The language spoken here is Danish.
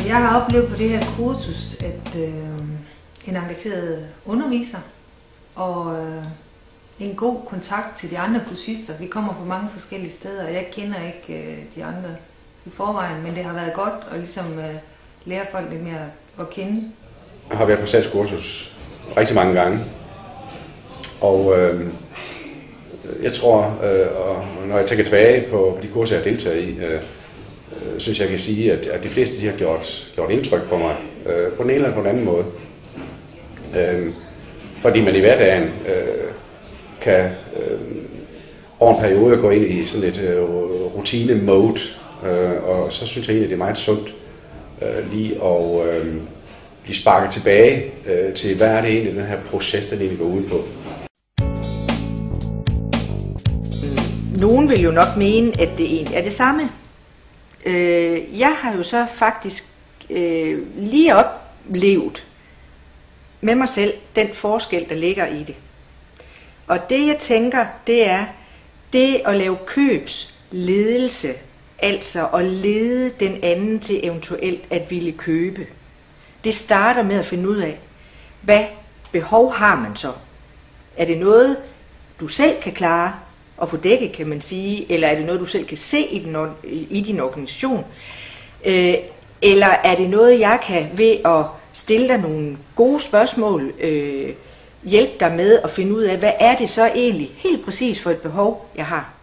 Jeg har oplevet på det her kursus, at en engageret underviser og en god kontakt til de andre kursister. Vi kommer fra mange forskellige steder, og jeg kender ikke de andre i forvejen, men det har været godt at ligesom lære folk lidt mere at kende. Jeg har været på salgskursus rigtig mange gange, og jeg tror, og når jeg tænker tilbage på de kurser, jeg har deltaget i, synes jeg kan sige, at de fleste de har gjort indtryk på mig på den ene eller på den anden måde. Fordi man i hverdagen kan over en periode gå ind i sådan et rutine-mode, og så synes jeg egentlig, det er meget sundt lige at blive sparket tilbage til, hvad er det egentlig, den her proces, den egentlig går ud på. Nogen vil jo nok mene, at det egentlig er det samme. Jeg har jo så faktisk lige oplevet med mig selv den forskel, der ligger i det. Og det jeg tænker, det er det at lave købsledelse, altså at lede den anden til eventuelt at ville købe. Det starter med at finde ud af, hvad behov har man så? Er det noget, du selv kan klare og få dækket, kan man sige, eller er det noget, du selv kan se i din organisation? Eller er det noget, jeg kan ved at stille dig nogle gode spørgsmål, hjælpe dig med at finde ud af, hvad er det så egentlig helt præcis for et behov, jeg har?